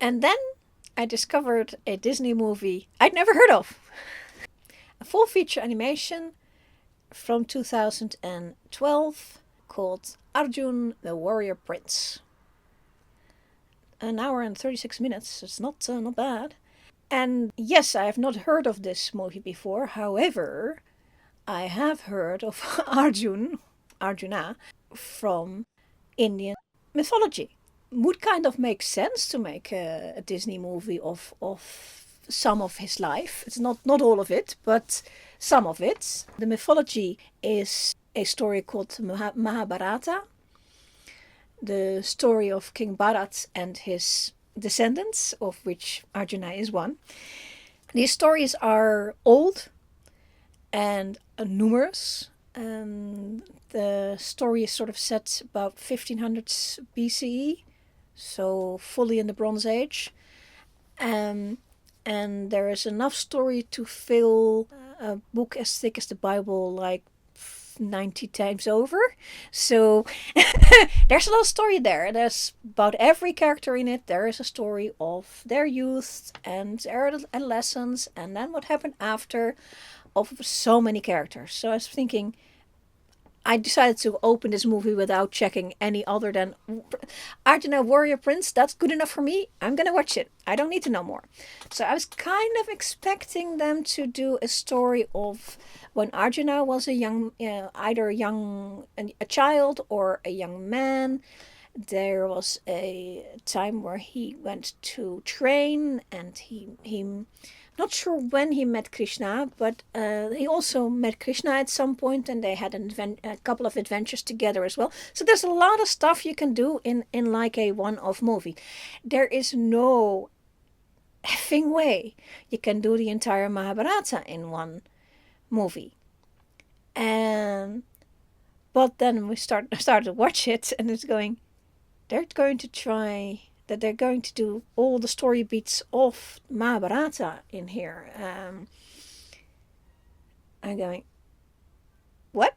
And then I discovered a Disney movie I'd never heard of. A full feature animation from 2012 called Arjun the Warrior Prince. An hour and 36 minutes, it's not bad. And yes, I have not heard of this movie before. However, I have heard of Arjuna, from Indian mythology. Would kind of make sense to make a Disney movie of some of his life. It's not all of it, but some of it. The mythology is a story called Mahabharata, the story of King Bharat and his descendants, of which Arjuna is one. These stories are old and numerous. The story is sort of set about 1500s BCE, so fully in the Bronze Age. And there is enough story to fill a book as thick as the Bible, like 90 times over. So there's a lot of story there. There's about every character in it. There is a story of their youth and their adolescence, and then what happened after, of so many characters. So I was thinking, I decided to open this movie without checking any other than Arjuna Warrior Prince. That's good enough for me. I'm going to watch it. I don't need to know more. So I was kind of expecting them to do a story of when Arjuna was either a child or a young man. There was a time where he went to train, and he not sure when he met Krishna, but he also met Krishna at some point, and they had a couple of adventures together as well. So there's a lot of stuff you can do in like a one-off movie. There is no effing way you can do the entire Mahabharata in one movie. But then we started to watch it, and it's going, they're going to do all the story beats of Mahabharata in here. I'm going, what?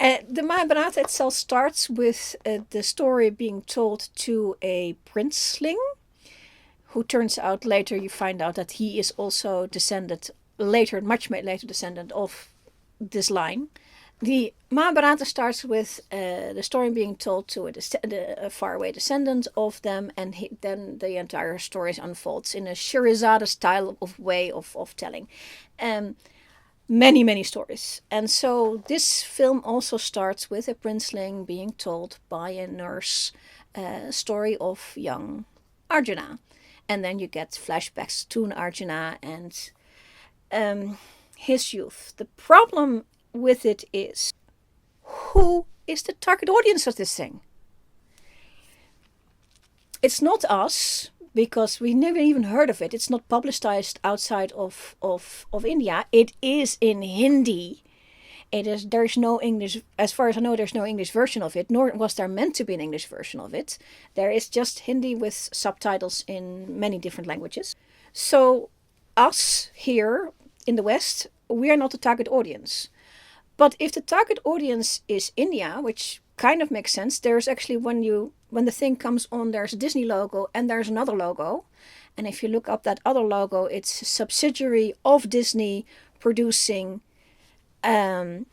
The Mahabharata itself starts with the story being told to a princeling, who turns out later, you find out that he is also much later descendant of this line. The Mahabharata starts with the story being told to a faraway descendant of them, and then the entire story unfolds in a Shirazada style of way of telling. Many, many stories. And so this film also starts with a princeling being told by a nurse story of young Arjuna. And then you get flashbacks to Arjuna and his youth. The problem with it is, who is the target audience of this thing? It's not us, because we never even heard of it. It's not publicized outside of India. It is in Hindi. There's no English, as far as I know, there's no English version of it, nor was there meant to be an English version of it. There is just Hindi with subtitles in many different languages. So us here in the West, we are not the target audience. But if the target audience is India, which kind of makes sense, there's actually, when the thing comes on, there's a Disney logo and there's another logo. And if you look up that other logo, it's a subsidiary of Disney producing in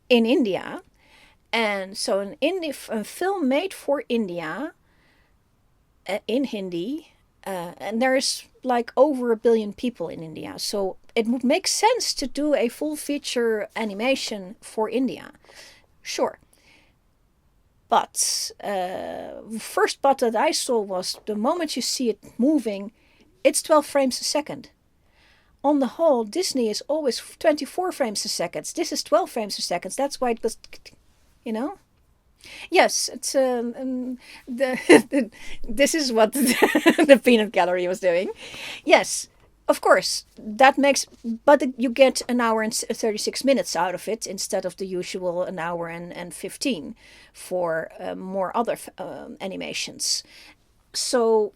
India. And so a film made for India in Hindi, and there's like over 1 billion people in India. So it would make sense to do a full feature animation for India. Sure. But first but that I saw was, the moment you see it moving, it's 12 frames a second. On the whole, Disney is always 24 frames a second. This is 12 frames a second. That's why it was, Yes, it's this is what the peanut gallery was doing. Yes, of course, but you get an hour and 36 minutes out of it instead of the usual an hour and 15 for more other animations. So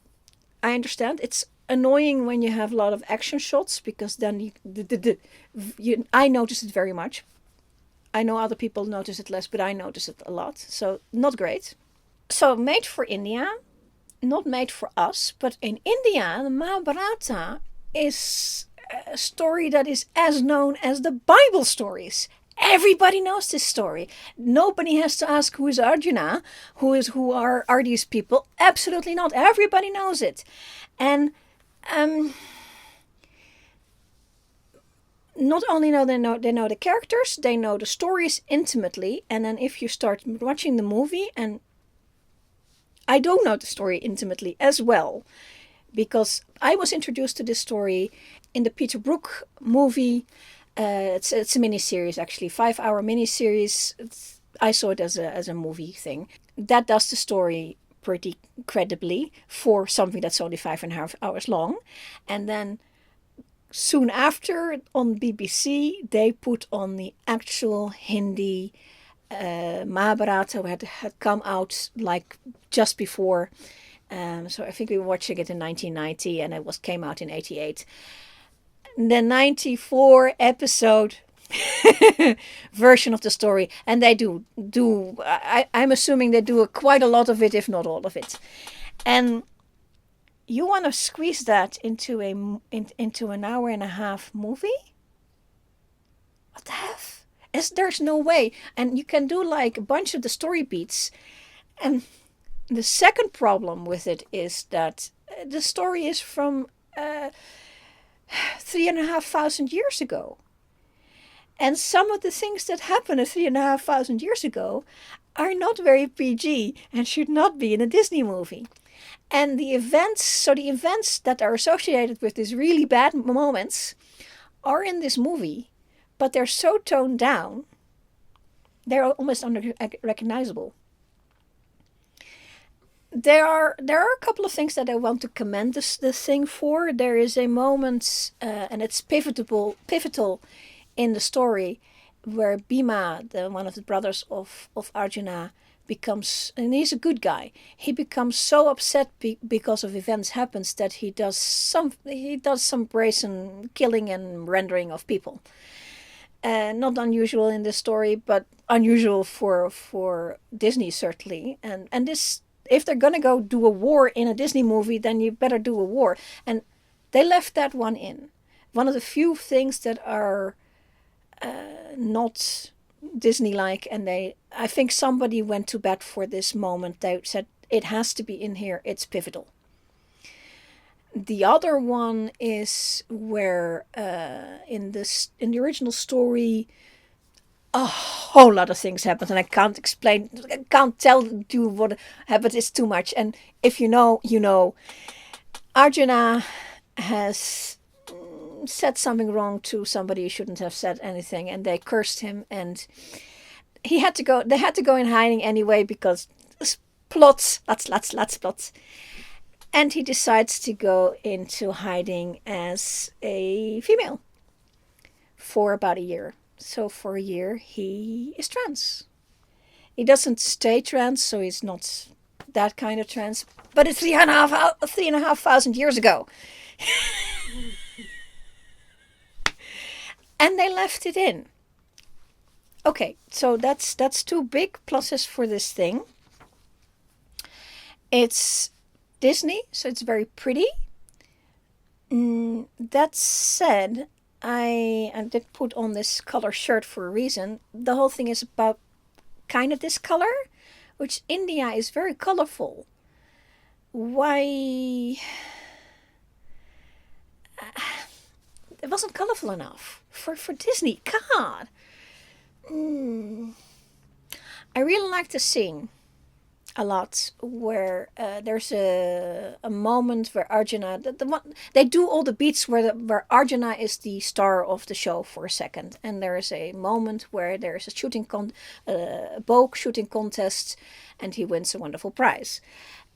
I understand it's annoying when you have a lot of action shots, because then I notice it very much. I know other people notice it less, but I notice it a lot. So not great. So made for India, not made for us, but in India, the Mahabharata is a story that is as known as the Bible stories. Everybody knows this story. Nobody has to ask who is Arjuna, who are these people. Absolutely not. Everybody knows it, and um, not only know the characters, they know the stories intimately. And then if you start watching the movie, and I don't know the story intimately as well, because I was introduced to this story in the Peter Brook movie. It's a miniseries, actually, 5-hour miniseries. I saw it as a movie thing. That does the story pretty credibly for something that's only 5.5 hours long. And then soon after on BBC, they put on the actual Hindi Mahabharata, had come out like just before. So I think we were watching it in 1990, and it came out in 88. The 94 episode version of the story, and they I'm assuming they do quite a lot of it, if not all of it. And you want to squeeze that into an hour and a half movie? What the F? There's no way. And you can do like a bunch of the story beats. And the second problem with it is that the story is from 3,500 years ago. And some of the things that happened 3,500 years ago are not very PG and should not be in a Disney movie. And the events that are associated with these really bad moments are in this movie, but they're so toned down, they're almost unrecognizable. There are a couple of things that I want to commend this thing for. There is a moment, and it's pivotal in the story, where Bhima, one of the brothers of Arjuna, becomes, and he's a good guy. He becomes so upset because of events happens that he does some brazen killing and rendering of people. Not unusual in this story, but unusual for Disney certainly. And this, if they're gonna go do a war in a Disney movie, then you better do a war. And they left that one in. One of the few things that are not Disney-like, and I think somebody went to bat for this moment. They said it has to be in here. It's pivotal. The other one is where in the original story, a whole lot of things happened, and I can't tell you what happened. It's too much. And if you know, you know. Arjuna has said something wrong to somebody who shouldn't have said anything, and they cursed him, and they had to go in hiding anyway, because plots, lots plots. And he decides to go into hiding as a female for about a year. So for a year he is trans. He doesn't stay trans, so he's not that kind of trans, but it's 3,500 years ago. And they left it in. Okay, so that's two big pluses for this thing. It's Disney, so it's very pretty. That said, I did put on this color shirt for a reason. The whole thing is about kind of this color, which India is very colorful. Why? It wasn't colorful enough for Disney. God. I really like the scene a lot, where there's a moment where Arjuna, they do all the beats where Arjuna is the star of the show for a second, and there is a moment where there's a bow shooting contest, and he wins a wonderful prize.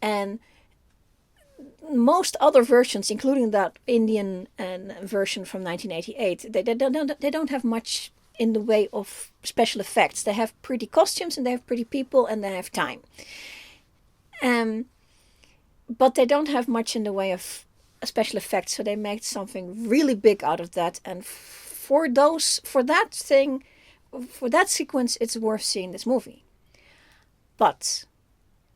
And most other versions, including that Indian version from 1988, they don't have much in the way of special effects. They have pretty costumes, and they have pretty people, and they have time. But they don't have much in the way of special effects, so they made something really big out of that. And for that sequence, it's worth seeing this movie. But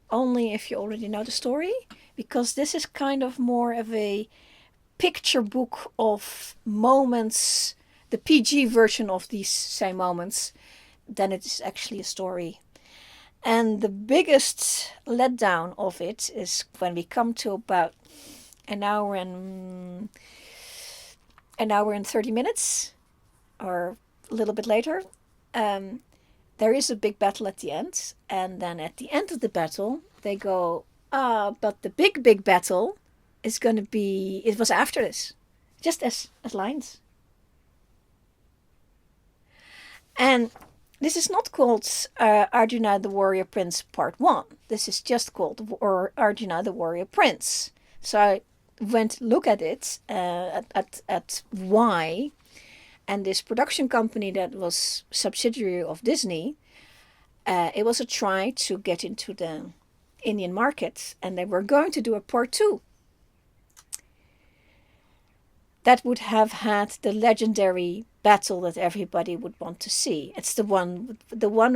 only if you already know the story, because this is kind of more of a picture book of moments, the PG version of these same moments, than it is actually a story. And the biggest letdown of it is when we come to about an hour and 30 minutes, or a little bit later. Um, there is a big battle at the end, and then at the end of the battle, they go, but the big battle is going to be. It was after this, just as lines. And this is not called Arjuna the Warrior Prince Part 1. This is just called Arjuna the Warrior Prince. So I went to look at it, at why. And this production company that was subsidiary of Disney, it was a try to get into the Indian market. And they were going to do a Part 2. That would have had the legendary battle that everybody would want to see. It's the one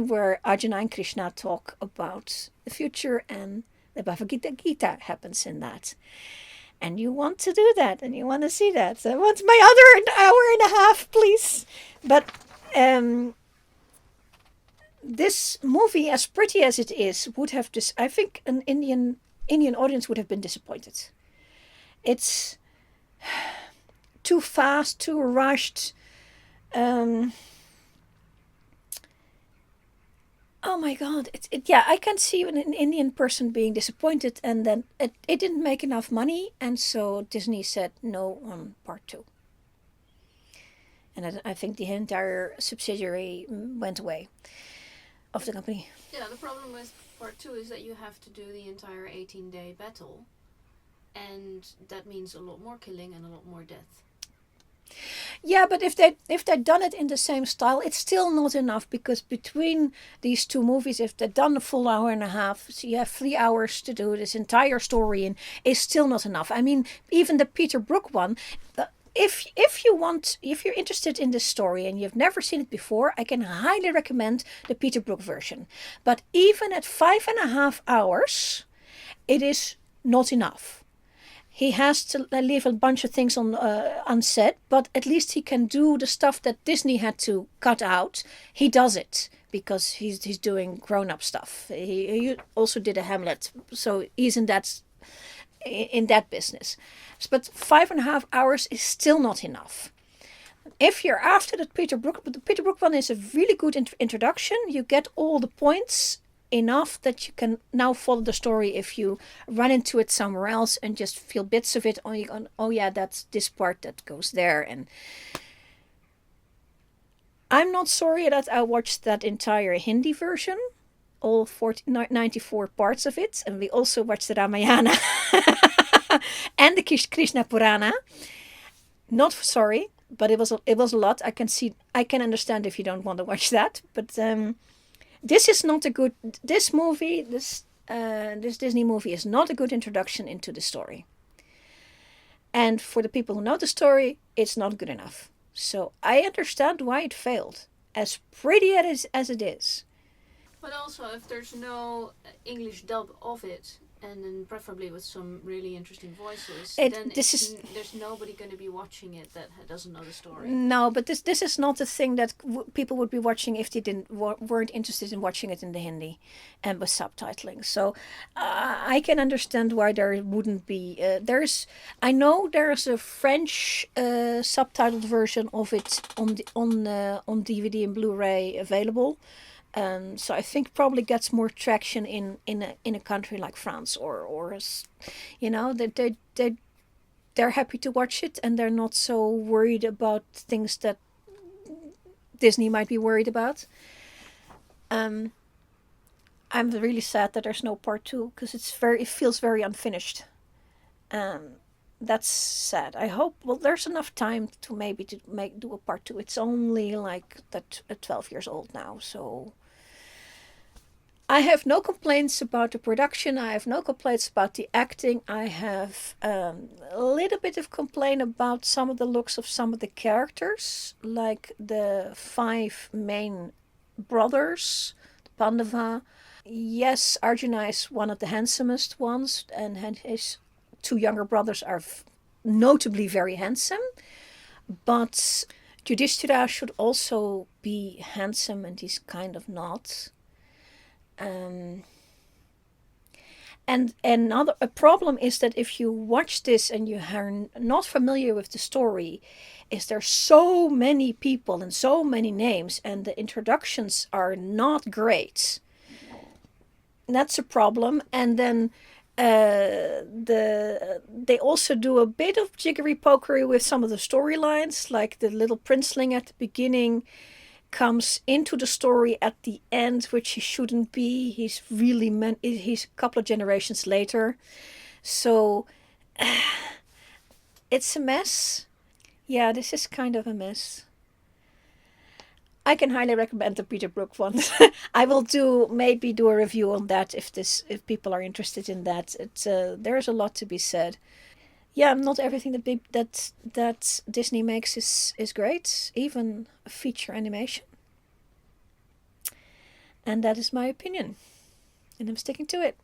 where Arjuna and Krishna talk about the future, and the Bhagavad Gita happens in that. And you want to do that, and you want to see that. So I want my other hour and a half, please. But this movie, as pretty as it is, would have I think an Indian audience would have been disappointed. It's too fast, too rushed. Oh my God! Yeah, I can see an Indian person being disappointed, and then it didn't make enough money, and so Disney said no on Part 2. And I think the entire subsidiary went away of the company. Yeah, the problem with Part 2 is that you have to do the entire 18-day battle, and that means a lot more killing and a lot more death. Yeah, but if they'd done it in the same style, it's still not enough, because between these two movies, if they'd done a full hour and a half, so you have 3 hours to do this entire story in, is still not enough. I mean, even the Peter Brook one, if you're interested in this story and you've never seen it before, I can highly recommend the Peter Brook version. But even at 5.5 hours, it is not enough. He has to leave a bunch of things unsaid, but at least he can do the stuff that Disney had to cut out. He does it because he's doing grown-up stuff. He also did a Hamlet, so he's in that business. But 5.5 hours is still not enough. If you're after the Peter Brook one is a really good introduction. You get all the points enough that you can now follow the story. If you run into it somewhere else and just feel bits of it, oh yeah, that's this part that goes there. And I'm not sorry that I watched that entire Hindi version, all 94 parts of it, and we also watched the Ramayana and the Krishna Purana. Not sorry, but it was a lot. I can understand if you don't want to watch that, but this is not a good. This Disney movie is not a good introduction into the story. And for the people who know the story, it's not good enough. So I understand why it failed, as pretty as it is. But also, if there's no English dub of it, and then preferably with some really interesting voices, there's nobody going to be watching it that doesn't know the story. No, but this is not a thing that people would be watching if they weren't interested in watching it in the Hindi and with subtitling. So I can understand why there wouldn't be. I know there's a French subtitled version of it on DVD and Blu-ray available. So I think probably gets more traction in a country like France or they're happy to watch it, and they're not so worried about things that Disney might be worried about. I'm really sad that there's no Part 2, because it feels very unfinished. That's sad. I hope there's enough time to maybe do a Part 2. It's only like 12 years old now, so I have no complaints about the production. I have no complaints about the acting. I have a little bit of complaint about some of the looks of some of the characters, like the 5 main brothers, the Pandava. Yes, Arjuna is one of the handsomest ones, and his two younger brothers are notably very handsome. But Yudhishthira should also be handsome, and he's kind of not. Um, and another a problem is that if you watch this and you are not familiar with the story, is there so many people and so many names, and the introductions are not great. That's a problem. And then they also do a bit of jiggery pokery with some of the storylines, like the little princeling at the beginning comes into the story at the end, which he shouldn't be. He's he's a couple of generations later, so it's a mess. Yeah, this is kind of a mess. I can highly recommend the Peter Brook one. I will maybe do a review on that if people are interested in that. There's a lot to be said. Yeah, not everything that Disney makes is great, even feature animation. And that is my opinion, and I'm sticking to it.